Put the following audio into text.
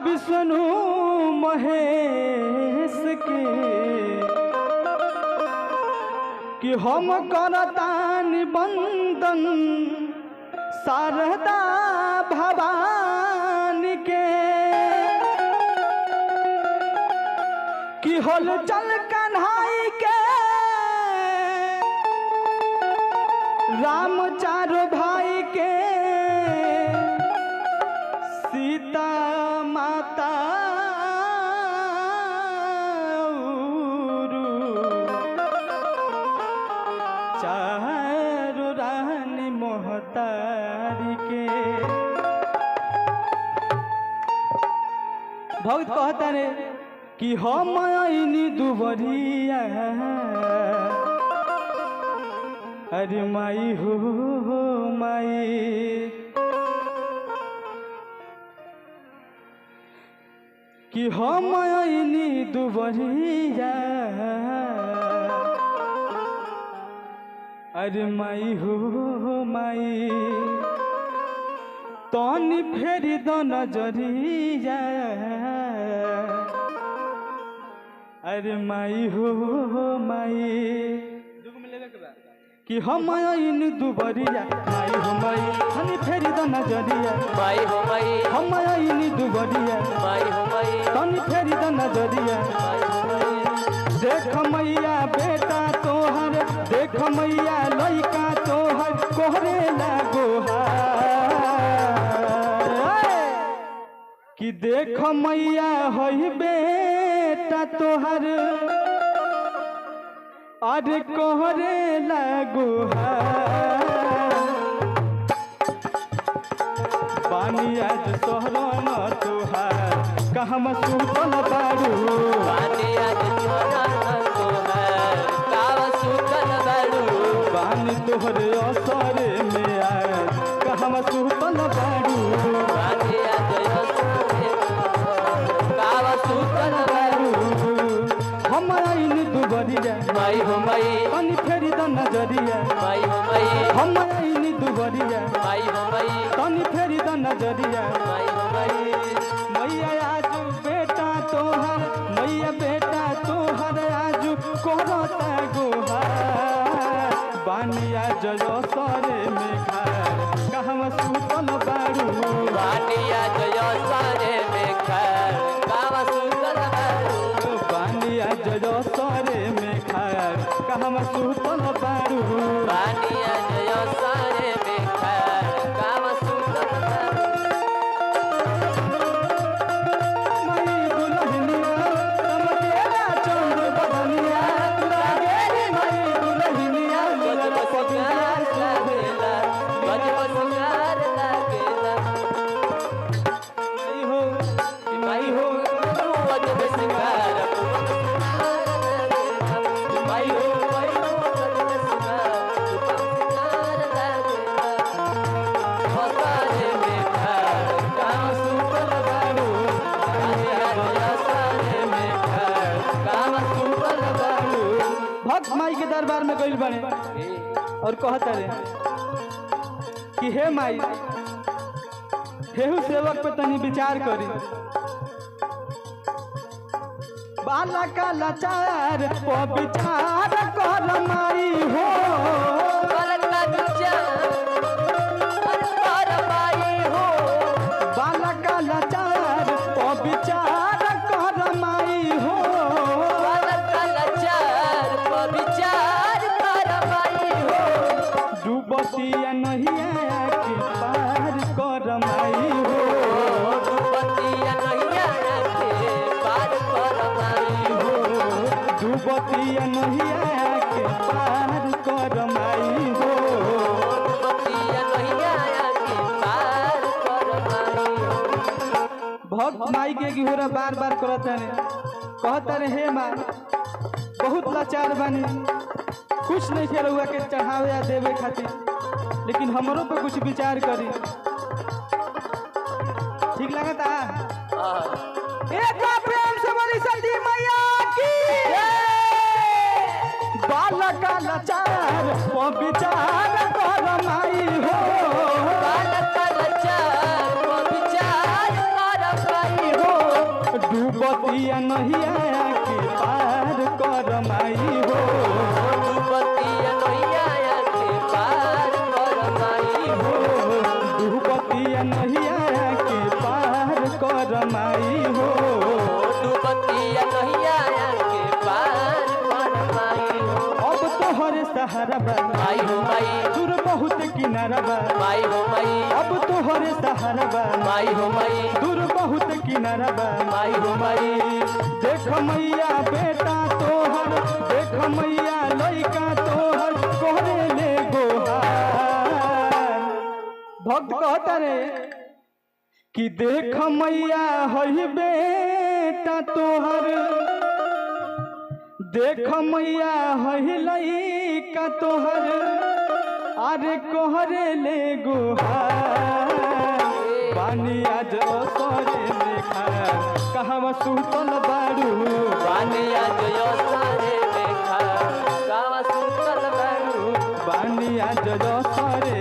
विष्णु महेश के कि हम करतानि बंदन शारदा भवानी के कि हल चल कन्हाई के राम चारो भाई के सीता माता चारो रानी मोहतारी के। भक्त कहता रे कि हम आईनी दुबरिया अरे माई हो माई कि हम आईनी दुबरिया अरे माई हो माई तनी फेरी द नजरिया अरे माई हो माई कि हम आईन दुबरिया माई हो माई तनी फेरी द नजरिया माई हो माई हम आईन दुबरिया माई हो माई तनी फेरी द नजरिया माई हो माई। देख मैया बेटा तोहर देख मैया लइका तोहर कोहरे कि देख मैया होई बेटा तोहर अरे कोहरे पानी आज सोहरन तोहार कहम सुतल बारू पानी आज सोहरन तोहार कहम सुतल बारू पानी तोहरे असरे में आए कहम सुतल बारू पानी आज असरे कहम सुतल बारू। हम आईन दुबरिया माई हो माई तनी फेरी द नजरिया माई हो माई हम आईन दुबरिया माई हो माई तनी फेरी द नजरिया माई हो माई। मैया आज बेटा तोहर मैया बेटा तोहर आज कोरता गोहार बानिया जयो सरे में खार कहम सुतल बारू बानिया जयो सरे में खार कहम सुतल बारू बानिया जयो सरे में खार कहम सुतल बारू बानिया जयो सरे में खार कहम सुतल बारू। मई दुल्हनिया चमकेला चंद बदनिया लागेली मई दुल्हनिया मेरा पगला लागेला गजब सिंगार लागेला हो माई हो गजब सिंगार माई हो गजब सिंगार लागेला हसारे में खार काम सुतल बारू हसारे में खार काम सुतल बारू। भक्त माई के दरबार में गइल बने और कहता रे कि हे माई हेहू सेवक पे तनी विचार करी बाला का लाचार पे विचार कर माई हो करता विचार कर माई हो बाला का लाचार पे विचार कर माई हो करता लाचार पर विचार कर माई हो डूबतिया नहिया के पार कर माई हो डूबतिया नैया के पार कर माई हो डूबतिया नहिया के पार कर माई हो डूबतिया नैया के पार कर माई हो। भक्त माई के गिहोरा बार बार कहता रे हे माँ बहुत लाचार बानी कुछ नहीं के रहुआ के चढ़ावे या देवे खातिर लेकिन हमरों पे कुछ विचार करी ठीक लगता एक बार प्रेम से बोली सती मैया की बालक लाचार वो विचार कर माई हो बालक लाचार वो विचार कर माई हो सहारा बा माई हो माई दूर बहुत किनारा बा माई हो माई अब तोहरे सहारा बा माई हो माई दूर बहुत किनारा बा माई हो माई देख मैया बेटा तोहर देख मैया लइका तोहर कोहरे ले गोहार भक्त कहता रे कि देख मैया हई बेटा तोहर देख मैया हई लइका तोहर अरे कोहरे ले गोहार पानी आज असरे में खड़ा कहवा सुतल बारू पानी आज यो सारे में खड़ा कहवा सुतल बारू पानी आज असरे